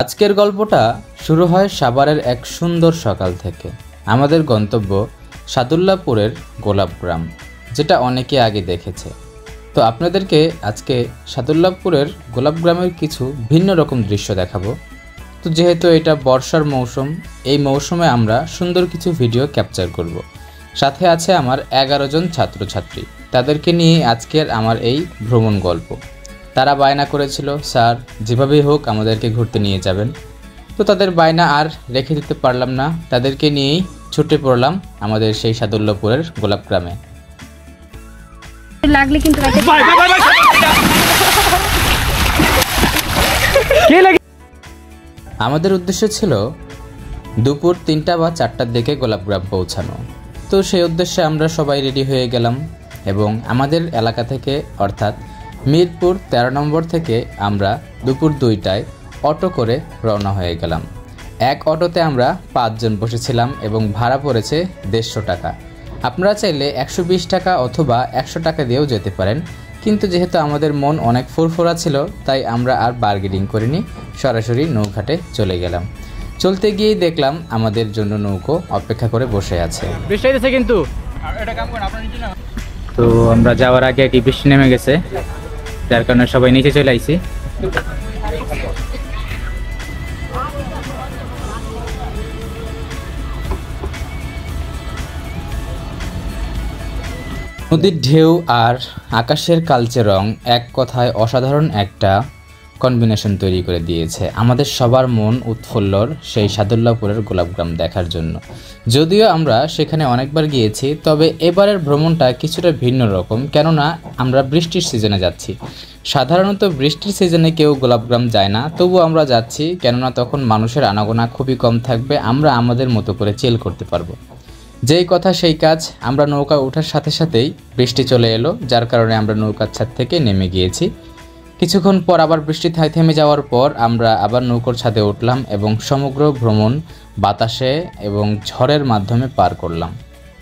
আজকের গল্পটা শুরু হয় সাভারের এক সুন্দর সকাল থেকে। আমাদের গন্তব্য সাদুল্লাপুরের গোলাপগ্রাম, যেটা অনেকে আগে দেখেছে। তো আপনাদেরকে আজকে সাদুল্লাপুরের গোলাপগ্রামের কিছু ভিন্ন রকম দৃশ্য দেখাবো। তো যেহেতু এটা বর্ষার মৌসুম, এই মৌসুমে আমরা সুন্দর কিছু ভিডিও ক্যাপচার করব। সাথে আছে আমার 11 জন ছাত্রছাত্রী, তাদেরকে নিয়ে আজকের আমার এই ভ্রমণ গল্প। তারা বায়না করেছিল, স্যার যেভাবেই হোক আমাদেরকে ঘুরতে নিয়ে যাবেন। তো তাদের বায়না আর রেখে দিতে পারলাম না, তাদেরকে নিয়েই ছুটে পড়লাম আমাদের সেই সাদুল্লাপুরের গোলাপগ্রামে। লাগলে কিন্তু আমাদের উদ্দেশ্য ছিল দুপুর 3টা বা 4টার দিকে গোলাপগ্রাম পৌঁছানো। তো সেই উদ্দেশ্যে আমরা সবাই রেডি হয়ে গেলাম এবং আমাদের এলাকা থেকে অর্থাৎ মিরপুর 13 নম্বর থেকে আমরা দুপুর 2টায় অটো করে রওনা হয়ে গেলাম। এক অটোতে আমরা 5 জন বসেছিলাম এবং ভাড়া পড়েছে 150 টাকা। আপনারা চাইলে 120 টাকা অথবা 100 টাকা দিয়েও যেতে পারেন, কিন্তু যেহেতু আমাদের মন অনেক ফুরফুরা ছিল তাই আমরা আর বার্গেনিং করিনি, সরাসরি নৌঘাটে চলে গেলাম। চলতে গিয়েই দেখলাম আমাদের জন্য নৌকো অপেক্ষা করে বসে আছে। বৃষ্টি হইতেছে কিন্তু, তো আমরা যাওয়ার আগে কি বৃষ্টি নেমে গেছে, যার কারণে সবাই নিচে চলে আইছি। নদীর ঢেউ আর আকাশের কালচে রং এক কথায় অসাধারণ একটা কম্বিনেশন তৈরি করে দিয়েছে। আমাদের সবার মন উৎফুল্লর সেই সাদুল্লাপুরের গোলাপগ্রাম দেখার জন্য। যদিও আমরা সেখানে অনেকবার গিয়েছি, তবে এবারের ভ্রমণটা কিছুটা ভিন্ন রকম, কেননা আমরা বৃষ্টির সিজনে যাচ্ছি। সাধারণত বৃষ্টির সিজনে কেউ গোলাপগ্রাম যায় না, তবু আমরা যাচ্ছি, কেননা তখন মানুষের আনাগোনা খুবই কম থাকবে, আমরা আমাদের মতো করে চিল করতে পারবো। যেই কথা সেই কাজ, আমরা নৌকা ওঠার সাথে সাথেই বৃষ্টি চলে এলো, যার কারণে আমরা নৌকার ছাদ থেকে নেমে গিয়েছি। কিছুক্ষণ পর আবার বৃষ্টি থেমে যাওয়ার পর আমরা আবার নৌকার ছাদে উঠলাম এবং সমগ্র ভ্রমণ বাতাসে এবং ঝড়ের মাধ্যমে পার করলাম।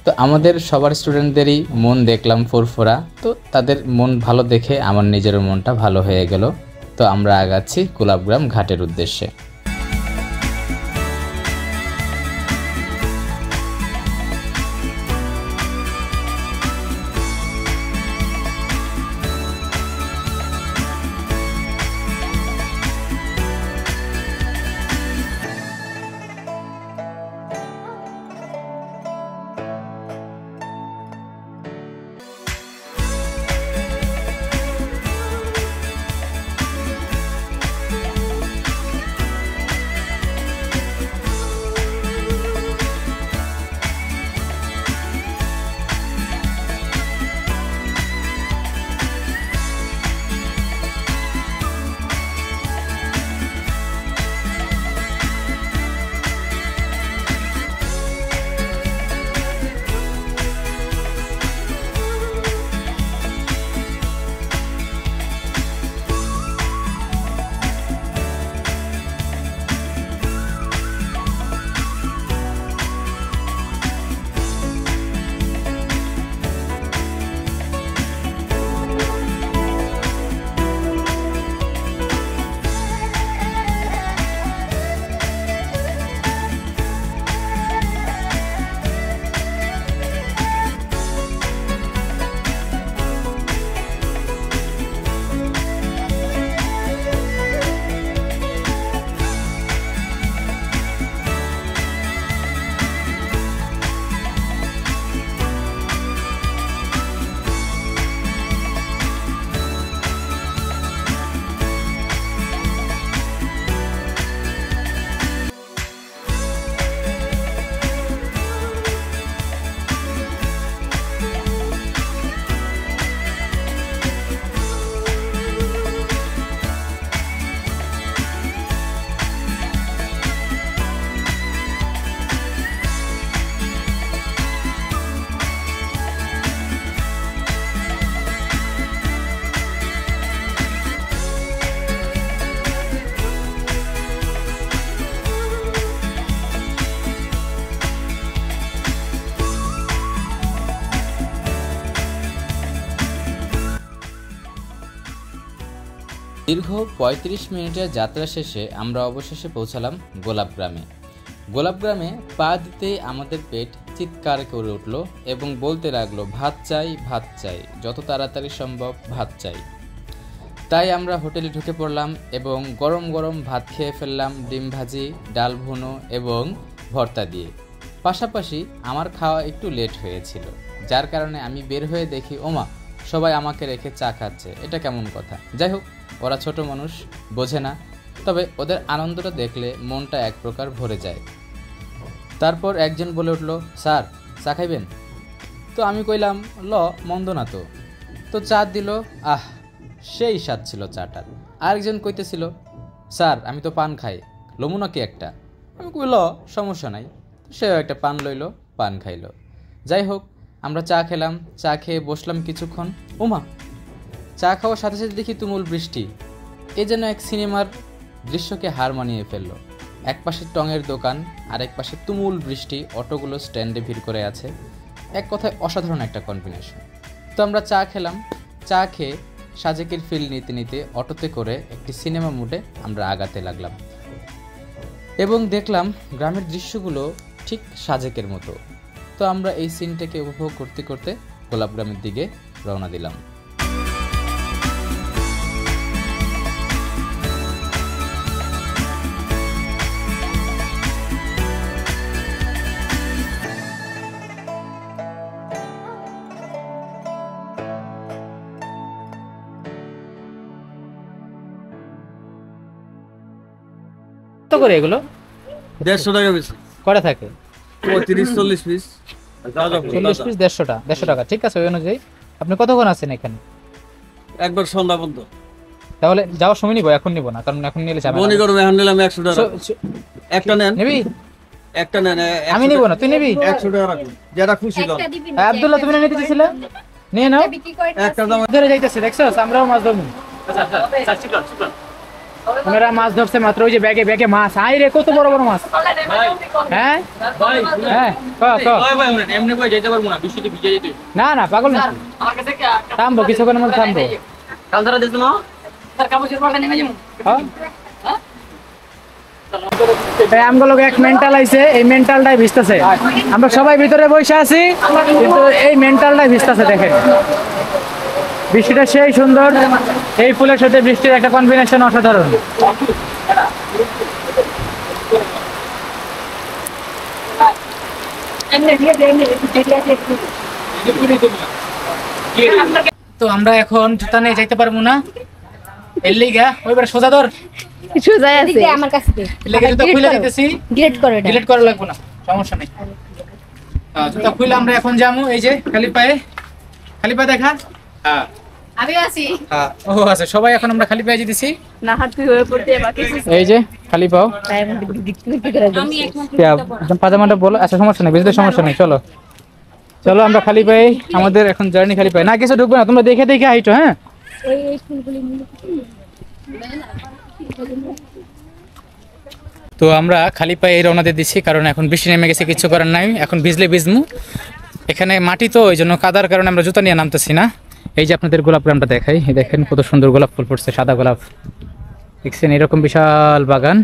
তো আমাদের সবার স্টুডেন্টদেরই মন দেখলাম ফুরফুরা, তো তাদের মন ভালো দেখে আমার নিজেরও মনটা ভালো হয়ে গেল। তো আমরা আগাচ্ছি গোলাপগ্রাম ঘাটের উদ্দেশ্যে। দীর্ঘ ৩৫ মিনিটের যাত্রা শেষে আমরা অবশেষে পৌঁছালাম গোলাপগ্রামে। গোলাপগ্রামে পা দিতেই আমাদের পেট চিৎকার করে উঠল এবং বলতে লাগলো, ভাত চাই, ভাত চাই, যত তাড়াতাড়ি সম্ভব ভাত চাই। তাই আমরা হোটেলে ঢুকে পড়লাম এবং গরম গরম ভাত খেয়ে ফেললাম ডিম ভাজি, ডাল ভুনো এবং ভর্তা দিয়ে। পাশাপাশি আমার খাওয়া একটু লেট হয়েছিল, যার কারণে আমি বের হয়ে দেখি ওমা সবাই আমাকে রেখে চা খাচ্ছে, এটা কেমন কথা। যাই হোক, ওরা ছোট মানুষ, বোঝে না, তবে ওদের আনন্দটা দেখলে মনটা এক প্রকার ভরে যায়। তারপর একজন বলে উঠল, স্যার চা খাইবেন? তো আমি কইলাম, মন্দ না তো। তো চা দিল, সেই স্বাদ ছিল চাটার। আরেকজন কইতেছিল, স্যার আমি তো পান খাই, লমু নাকি একটা? আমি কইল সমস্যা নাই। সেও একটা পান লইল, পান খাইল। যাই হোক, আমরা চা খেলাম, চা খেয়ে বসলাম কিছুক্ষণ। ওমা, চা খাওয়ার সাথে সাথে দেখি তুমুল বৃষ্টি। এ যেন এক সিনেমার দৃশ্যকে হার মানিয়ে ফেললো। এক পাশে টঙের দোকান আর এক পাশে তুমুল বৃষ্টি, অটোগুলো স্ট্যান্ডে ভিড় করে আছে। এক কথায় অসাধারণ একটা কম্বিনেশন। তো আমরা চা খেলাম, চা খেয়ে সাজেকের ফিল নিতে নিতে অটোতে করে একটি সিনেমা মুডে আমরা আগাতে লাগলাম এবং দেখলাম গ্রামের দৃশ্যগুলো ঠিক সাজেকের মতো। তো আমরা এই সিনটাকে উপভোগ করতে করতে গোলাপগ্রামের দিকে রওনা দিলাম। কত করে এগুলো? 150 টাকা পিস। কটা থাকে? 35-40 পিস। 40 পিস 150 টাকা। ঠিক আছে, ওই অনুযায়ী আপনি কতক্ষণ আছেন এখানে? একবার সন্ধ্যা পর্যন্ত। তাহলে যাওয়ার সময় নিব, এখন নিব না, কারণ এখন নিলে যাবে মনে করো এখন নিলাম 100 টাকা। একটা নেন। নিবি? একটা নেন। আমি নিব না, তুই নিবি? 100 টাকা রাখুন, যেটা খুশি লন। আব্দুল্লাহ, তুমি নিতে চাইছিলে? নিয়ে নাও। একটা দাম ধরে যাইতেছে, দেখছস? আমরাও মাছ ধরবো। ওনারা মাছ ধরছে মাত্র, ওই যে ব্যাগে ব্যাগে মাছ। আই রে, কত বড় বড় মাছ! হ্যাঁ হ্যাঁ, এমনি কই যাইতে পারবো না, বৃষ্টিতে ভিজে যাইতে। না না, পাগল না, থামবো কিছুক্ষণের মধ্যে, থামবো। কাল ধরা দিছ না? আমগুলো এক মেন্টাল আইছে, এই মেন্টালটাই ভিজতেছে। আমরা সবাই ভিতরে বসে আছি, কিন্তু এই মেন্টালটাই ভিজতেছে। দেখেন বৃষ্টিটা সেই সুন্দর, এই ফুলের সাথে বৃষ্টির একটা কম্বিনেশন অসাধারণ। তো আমরা এখন জুতা নিয়ে যাইতে পারবো না, এর লিগা ওইবার সোজা ধর সোজা আছে আমার কাছে, লেগে জুতা খুলে দিতেছি। ডিলিট করে দাও, ডিলিট করা লাগবে না, সমস্যা নেই। জুতা খুলে আমরা এখন যাবো। এই যে খালি পায়ে দেখা। হ্যাঁ আমি আছি। হ্যাঁ, ও আচ্ছা, সবাই এখন আমরা খালি পায়ে যেতেছি। না হাত তুই হয়ে পড়তে বাকি এই যে খালি পাও, আমি একমাত্র একদম পাজামাটা বলো। আচ্ছা সমস্যা নেই, বুঝতে সমস্যা নেই। চলো চলো, আমরা খালি পায়ে, আমাদের এখন জার্নি খালি পায়ে। না কিছু ঢুকবে না, তোমরা দেখে দেখে হাইটো। হ্যাঁ, এই ফুলগুলি তো আমরা খালি পায়ে রওনা দিয়ে দিচ্ছি, কারণ এখন বৃষ্টি নেমে গেছে, কিছু করার নাই। এখন ভিজলে ভিজমু, এখানে মাটি তো ওই জন্য কাদার কারণে আমরা জুতা নিয়ে নামতেছি না। এই যে আপনাদের গোলাপগ্রামটা দেখাই, এই দেখেন কত সুন্দর গোলাপ ফুল ফুটছে, সাদা গোলাপ দেখছেন, এরকম বিশাল বাগান।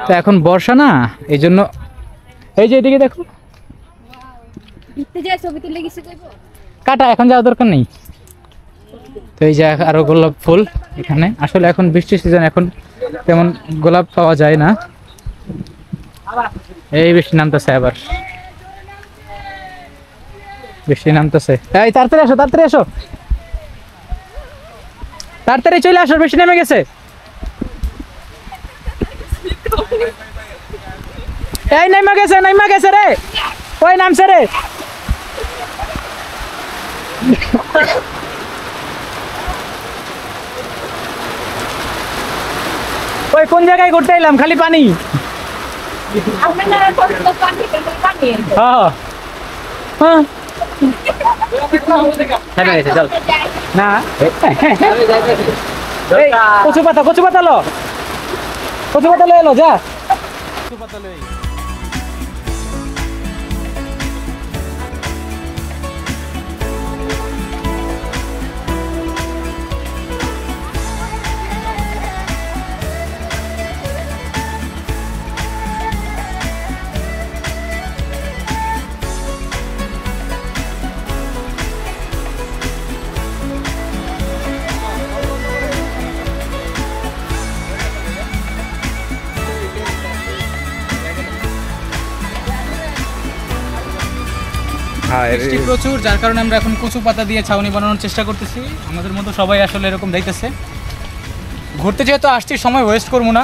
তো এখন বর্ষা না, এই জন্য এই যে এদিকে দেখো দেখতে যাই, ছবি তুলে গেছে কইবো কাটা, এখন যাওয়ার দরকার নেই। তো এই যে আরো গোলাপ ফুল এখানে। আসলে এখন বৃষ্টির সিজন, এখন তেমন গোলাপ পাওয়া যায় না। এই বৃষ্টি নামতেছে, আবার বৃষ্টি নামতেছে। এই তাড়াতাড়ি আসো, তাড়াতাড়ি আসো, তাড়াতাড়ি চলে আসো, বৃষ্টি নেমে গেছে। এই নাইমা গেছে রে, ওই নামছে রে। ওই কোন জায়গায় ঘুরতে এলাম, খালি পানি। না কচু পাতা লো এলো, যা কচু পাতা লো। বৃষ্টি প্রচুর, যার কারণে আমরা এখন কচু পাতা দিয়ে ছাউনি বানানোর চেষ্টা করতেছি। আমাদের মতো সবাই আসলে এরকম দেখতেছে। ঘুরতে যেহেতু আসছি, সময় ওয়েস্ট করবো না,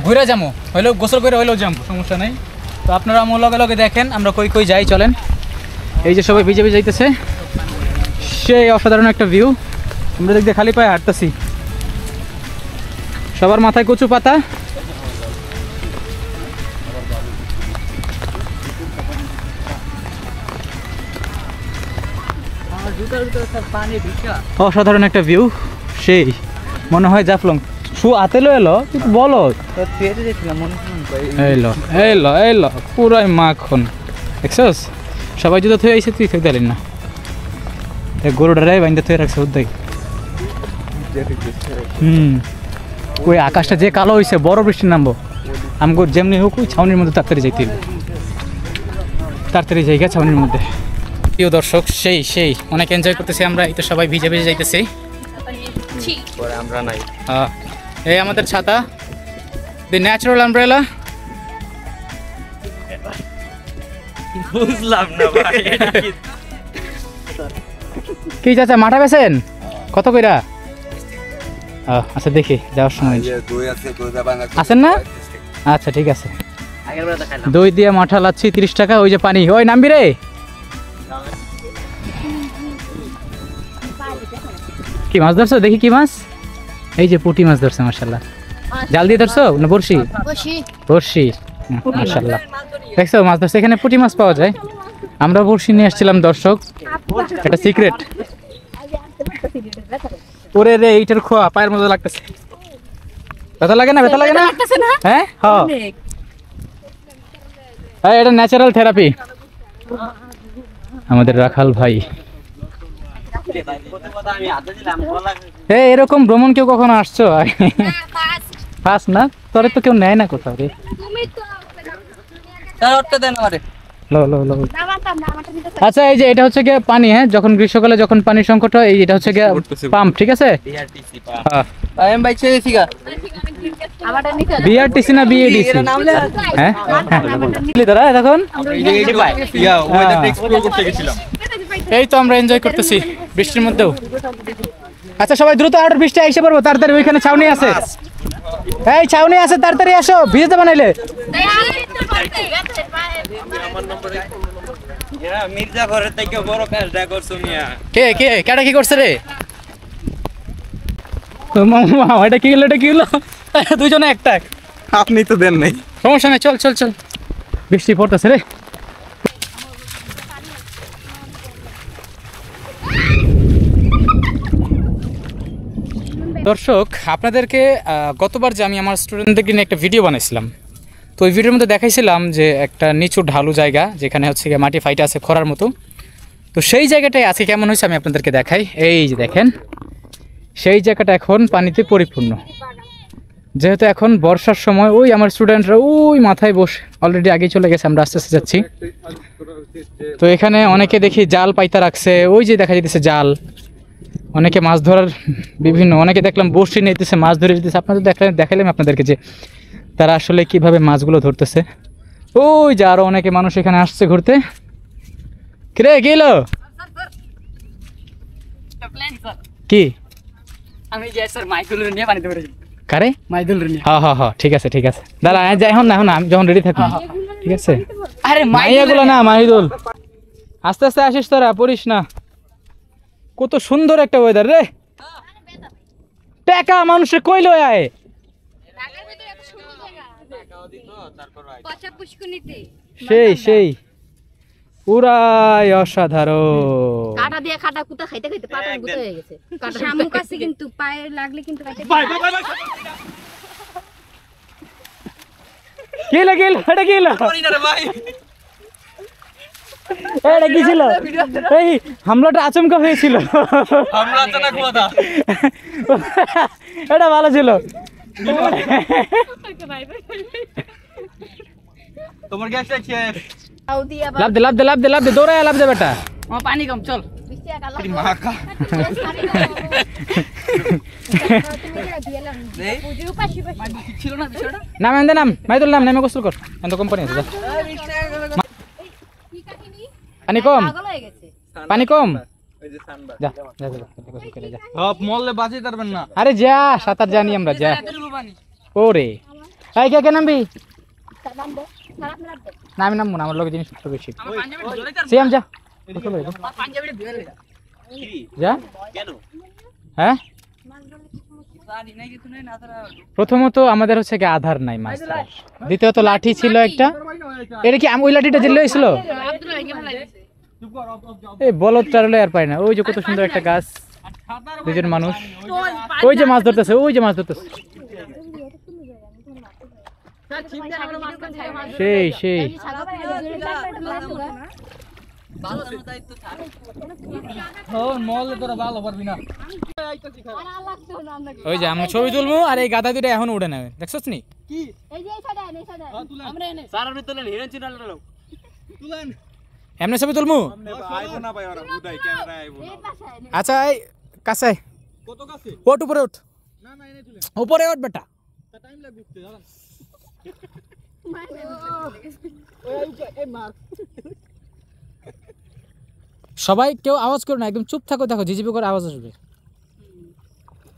ঘুরে যাবো, হইলেও গোসল করে হইলেও যাবো, সমস্যা নেই। তো আপনারা আমার লগে লগে দেখেন আমরা কই কই যাই, চলেন। এই যে সবাই ভিজে ভিজে যাইতেছে, সেই অসাধারণ একটা ভিউ। আমরা দেখতে খালি পায়ে হাঁটতেছি, সবার মাথায় কচু পাতা। অসাধারণ একটা ভিউ, সেই মনে হয় জাফলং শু আতেলো এলো কিন্তু বলো এলো এলো এলো পুরাই মাখন দেখছস। সবাই যদি থয়ে আইসে তুই থেকে দিলেন না, গরুটারাই বাইন্দা থয়ে রাখছে উদ্দাই। ওই আকাশটা যে কালো হয়েছে, বড় বৃষ্টি নামবো, আমগো যেমনি হোক ওই ছাউনির মধ্যে তাড়াতাড়ি যাইতে, তাড়াতাড়ি জায়গা ছাউনির মধ্যে। প্রিয় দর্শক, সেই সেই অনেক এনজয় করতেছি আমরা। এই তো সবাই ভিজে ভিজে যাইতেছি, আমরা নাই। এই আমাদের ছাতা, দি ন্যাচারাল আমব্রেলা। বুঝলাম না ভাই, কি চাচা মাঠা বেছেন কত কইরা? আচ্ছা দেখি যাওয়ার সময় আছেন না? আচ্ছা ঠিক আছে, দই দিয়ে মাঠা লাচ্ছি 30 টাকা। ওই যে পানি, ওই নামবি রে। কি মাছ ধরছো দেখি? কি মাছ? এই যে পুঁটি মাছ ধরছে, মাশাআল্লাহ। জাল দিয়ে ধরছো না বড়শি? বড়শি, মাশাআল্লাহ। দেখছো মাছ ধরছে, এখানে পুঁটি মাছ পাওয়া যায়। আমরা বড়শি নিয়ে আসছিলাম দর্শক, এটা সিক্রেট। ওরে রে, এইটার খোয়া পায়ের মতো লাগতেছে। ব্যথা লাগে না? ব্যথা লাগে না? হ্যাঁ হ্যাঁ, এটা ন্যাচারাল থেরাপি। আমাদের রাখাল ভাই। এরকম ভ্রমণ কেউ কখনো আসছো? ফার্স্ট না? তোরে তো কেউ নেয় না কোথাও রে। আচ্ছা, এই যে এটা হচ্ছে গিয়ে পানি, হ্যাঁ, যখন গ্রীষ্মকালে যখন পানির সংকট হয়, এটা হচ্ছে গিয়ে পাম্প, ঠিক আছে? বিআরটিসি না বিএডিসি? হ্যাঁ দেখুন, এই তো আমরা এনজয় করতেছি বৃষ্টির মধ্যেও। আচ্ছা সবাই দ্রুত আউটার বৃষ্টি এসে পড়বো তাড়াতাড়ি, ওইখানে ছাউনি আছে, এই ছাউনি আছে, তাড়াতাড়ি আসো, ভিজতে বানাইলে। কে কে কেটা কি করছে রে? এটা কি হলো, এটা কি হলো? দুজনে একটা, আপনি তো দেন নাই। সমস্যা নেই, চল চল চল, বৃষ্টি পড়তেছে রে। দর্শক, আপনাদেরকে গতবার যে আমি আমার স্টুডেন্টদেরকে নিয়ে একটা ভিডিও বানাইছিলাম, তো ওই ভিডিওর মধ্যে দেখাইছিলাম যে একটা নিচু ঢালু জায়গা, যেখানে হচ্ছে গিয়ে মাটি ফাইটে আছে খরার মতো। তো সেই জায়গাটাই আজকে কেমন হয়েছে আমি আপনাদেরকে দেখাই। এই যে দেখেন, সেই জায়গাটা এখন পানিতে পরিপূর্ণ। যেহেতু এখন বর্ষার সময়, ওই আমার স্টুডেন্টরা ওই মাথায় বসে অলরেডি আগেই চলে গেছে, আমরা আস্তে আস্তে যাচ্ছি। তো এখানে অনেকে দেখি জাল পাইতা রাখছে, ওই যে দেখা যেতেছে জাল। অনেকে মাছ ধরার বিভিন্ন, অনেকে দেখলাম বড়শি নিতেছে, মাছ ধরে যেতেছে। আপনাদের দেখালাম আপনাদেরকে যে তারা আসলে কিভাবে মাছগুলো ধরতেছে। ওই যে আরো অনেকে মানুষ এখানে আসছে ঘুরতে। কিরে কি হলো? কি আমি যে স্যার মাইদুল নিয়ে পানিতে পড়ে যাব। কারে? মাইদুল নিয়ে। হ্যাঁ হ্যাঁ হ্যাঁ, ঠিক আছে ঠিক আছে, দাঁড়া যাই, এখন না, এখন আমি যখন রেডি থাকবো, ঠিক আছে? আরে মাইয়াগুলো না, মাহিদুল আস্তে আস্তে আসিস, তোরা পড়িস না। কত সুন্দর একটা ওয়েদার রে, টাকা মানুষে কইলো আয়। সেই সেই পুরাই অসাধারণ। কাটা দিয়ে খাটা কুতা খাইতে খাইতে পাটা গুতে হয়ে গেছে। কাটা শামুক আছে কিন্তু পায়ে লাগলে কিন্তু কাটে। কি লাগিল? এটা কি হলো? এটা কি ছিল? এই হামলাটা আচমকা হয়েছিল। আমরা আচানক কথা। এটা ভালো ছিল। তোমার গ্যাস আছে? লাভ দে লাভ দে লাভ দে লাভ দে, দৌড়ায় লাভ দে বেটা। ও পানি কম, চল। মাকা ছিল না বিষয়টা? নাম এনে নাম, মাইদুল নাম, নেমে গোসল কর। এত কোম্পানি আছে যা। পানি কম, পাগল হয়ে গেছে। পানি কম। ওই যে সানবার যা যা যা, যা, যা। সব মরলে বাঁচিয়ে পারবেন না। আরে যা, সাঁতার জানি আমরা, যা। ওরে এই কে নামবি? নামবো, খারাপ লাগবে। না আমি নামবো না, আমার লোক জিনিস একটু বেশি। সিয়াম যা, যা। হ্যাঁ, প্রথমত আমাদের হচ্ছে কি আধার নাই মাছ ধরার। দ্বিতীয়ত লাঠি ছিল একটা, এটা কি ওই লাঠিটা জেলে হয়েছিল? এই বলদ টারলে আর পাই না। ওই যে কত সুন্দর একটা গাছ, দুজন মানুষ ওই যে মাছ ধরতেছে, ওই যে মাছ ধরতেছে। সেই সেই মরলে তোরা ভালো পারবি না। ওই যে আমরা ছবি তুলবো, আর এই গাদা দুটো এখন উড়ে নেবে, দেখছস নি? এই যে এই সাইডে আন, এই সাইডে আন। আমরা এনে সারার ভিতরে হিরণ চিনাল লো তুলেন এমনি ছবি তুলবো। আইবো না ভাই, ওরা বুদাই ক্যামেরা আইবো না। এই পাশে আন। আচ্ছা এই কাছে কত কাছে? ওঠ, উপরে ওঠ, না না এনে তুলেন, উপরে ওঠ বেটা। টাইম লাগবে উঠতে দাঁড়ান। সবাই কেউ আওয়াজ করো না, একদম চুপ থাকো, দেখো ঝিঝিপি করে আওয়াজ আসবে।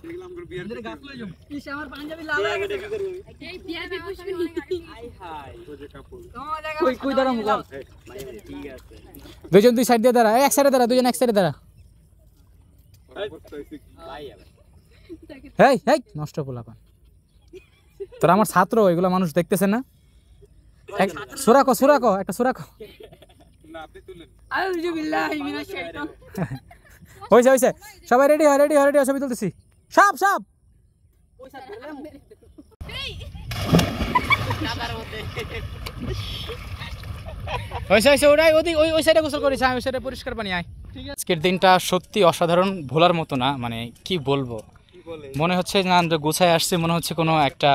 দেখলাম করে বিয়ার গাছ লই যাম। ইস আমার পাঞ্জাবি লাল হয়ে গেছে এই পিয়াজি পুষ্পি। আই হাই কই কই দাঁড়াম গাল। ঠিক আছে দুজন দুই সাইড দিয়ে দাঁড়া, এক সাইডে দাঁড়া, দুজন এক সাইডে দাঁড়া। ভাই হেই হেই নষ্ট পোলাপান, তোরা আমার ছাত্র, এগুলো মানুষ দেখতেছে না। সুরাকো সুরাকো, একটা সুরাকো। না আপনি তুলেন। আউযু বিল্লাহি মিনাশ শাইতান হইছে হইছে, সবাই রেডি হয়, রেডি হয়, রেডি হয়, ছবি তুলতেছি। সাপ সাপ হইছে হইছে, ওরাই ওদিক ওই সাইডে গোসল করিস, ওই সাইডে পরিষ্কার পানি আয়। আজকের দিনটা সত্যি অসাধারণ, ভোলার মতো না, মানে কি বলবো, মনে হচ্ছে না আমরা গুছায় আসছি, মনে হচ্ছে কোনো একটা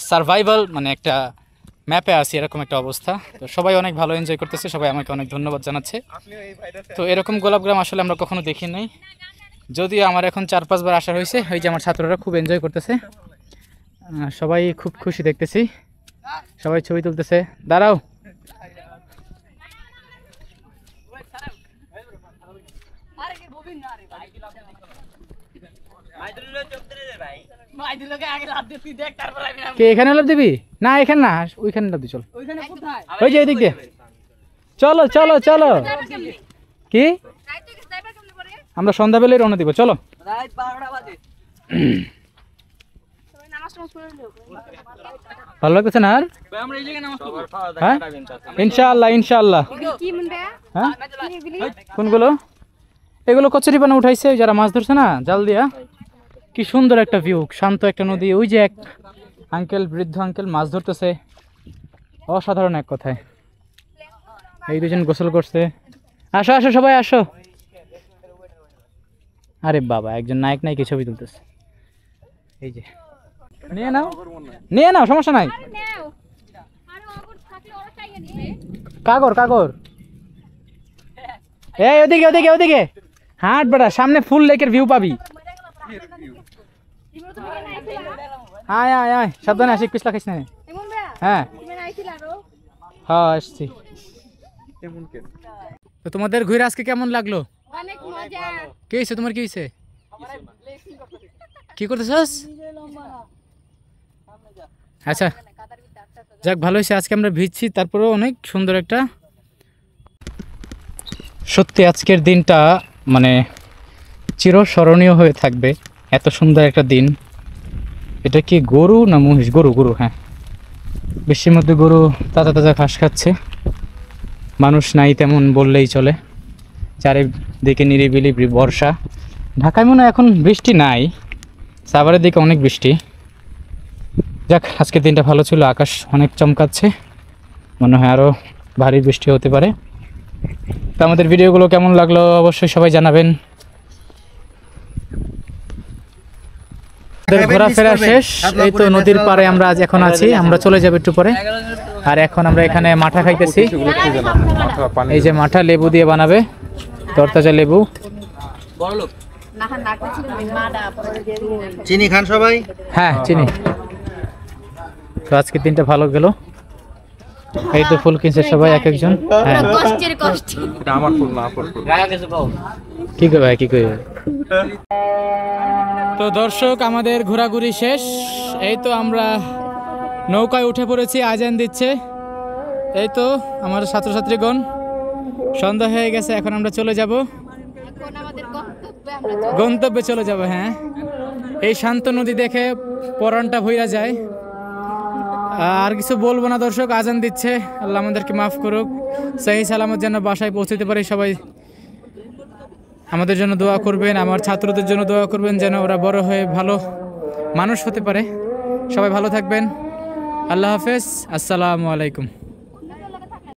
সার্ভাইভাল, মানে একটা ম্যাপে আসি, এরকম একটা অবস্থা। তো সবাই অনেক ভালো এনজয় করতেছে, সবাই আমাকে অনেক ধন্যবাদ জানাচ্ছে। তো এরকম গোলাপগ্রাম আসলে আমরা কখনো দেখি নাই, যদিও আমার এখন 4-5 বার আসা হয়েছে। ওই যে আমার ছাত্ররা খুব এনজয় করতেছে, সবাই খুব খুশি দেখতেছি, সবাই ছবি তুলতেছে। দাঁড়াও, আরে কি গোবিন্দ না রে ভাই মাইদুল চোখ ধরে দে ভাই, মাইদুলকে আগে লাভ দে, তুই দেখ তারপর আমি না। কে এখানে লাভ দিবি? না এখানে না, ওইখানে লাভ দি, চল। ওইখানে কোথায়? ওই যে এদিক দিয়ে, চলো চলো চলো। কি রাইতে কি ড্রাইভার কেমনে করে? আমরা সন্ধ্যাবেলায় রওনা দিব, চলো। রাত 12টা বাজে। সবাই নামাজ টামাজ পড়ে নিও। ভালো লাগতেছে না আর? ভাই আমরা এই জায়গায় নামাজ পড়ব। হ্যাঁ ইনশাআল্লাহ ইনশাআল্লাহ। কি মনবে? হ্যাঁ কোনগুলো? এগুলো কচুরি পানা উঠাইছে যারা মাছ ধরছে না জাল দিয়া। কি সুন্দর একটা ভিউ, শান্ত একটা নদী, ওই যে এক আঙ্কেল, বৃদ্ধ আঙ্কেল মাছ ধরতেছে, অসাধারণ এক কথায়। এই দুজন গোসল করছে। আসো আসো সবাই আসো। আরে বাবা, একজন নায়ক নায়িকা ছবি তুলতেছে। এই যে নিয়ে নাও, নিয়ে নাও, সমস্যা নাই। নাও। আরে অগর থাকলে ওরা চাইয়ে দিবে। কাগর কাগর, এই ওদিকে ওদিকে ওদিকে হাট বেটা, সামনে ফুল লেকের ভিউ পাবি। ইমন তো মনে আইছিল। আয় আয় আয়, সাবধানে আসি, পিছলা খাইস না। ইমন ভাই, হ্যাঁ তুমি আইছিল আরো? হ্যাঁ আসছি। কেমন কে? তো তোমাদের ঘুরে আজকে কেমন লাগলো? অনেক মজা। কি হয়েছে তোমার, কি হয়েছে, কি করতেছস? আচ্ছা যাক, ভালো হয়েছে, আজকে আমরা ভিজছি, তারপরেও অনেক সুন্দর একটা, সত্যি আজকের দিনটা মানে চিরস্মরণীয় হয়ে থাকবে। এত সুন্দর একটা দিন। এটা কি গরু না মহিষ? গরু গরু, হ্যাঁ, বৃষ্টির মধ্যে গরু তাজা তাজা ঘাস খাচ্ছে, মানুষ নাই তেমন বললেই চলে, চারিদিকে নিরিবিলি বর্ষা। ঢাকায় মনে হয় এখন বৃষ্টি নাই, সাভারের দিকে অনেক বৃষ্টি। যাক, আজকের দিনটা ভালো ছিল, আকাশ অনেক চমকাচ্ছে, মনে হয় আরও ভারী বৃষ্টি হতে পারে। তো আমাদের ভিডিওগুলো কেমন লাগলো অবশ্যই সবাই জানাবেন। ঘোরাফেরা শেষ, এই তো নদীর পাড়ে আমরা আজ এখন আছি, আমরা চলে যাবো একটু পরে। আর এখন আমরা এখানে মাঠা খাইতেছি, এই যে মাঠা লেবু দিয়ে বানাবে, তরতাজা লেবু। চিনি খান সবাই? হ্যাঁ চিনি। তো আজকের দিনটা ভালো গেল, এই তো ফুল কিনছে সবাই এক একজন। হ্যাঁ কষ্টের কষ্ট। এটা আমার ফুল না, আপুর ফুল। কি কই ভাই কি কই। তো দর্শক আমাদের ঘোরাঘুরি শেষ, এই তো আমরা নৌকায় উঠে পড়েছি, আজান দিচ্ছে। এই তো আমার ছাত্রছাত্রীগণ, সন্ধ্যা হয়ে গেছে, এখন আমরা চলে যাব এখন আমাদের গন্তব্যে আমরা গন্তব্যে চলে যাব। হ্যাঁ এই শান্ত নদী দেখে পরাণটা ভইরা যায়। আর কিছু বলবো না দর্শক, আজান দিচ্ছে, আল্লাহ আমাদেরকে মাফ করুক, সহি সালামত যেন বাসায় পৌঁছতে পারি। সবাই আমাদের জন্য দোয়া করবেন, আমার ছাত্রদের জন্য দোয়া করবেন যেন ওরা বড় হয়ে ভালো মানুষ হতে পারে। সবাই ভালো থাকবেন, আল্লাহ হাফেজ, আসসালামু আলাইকুম।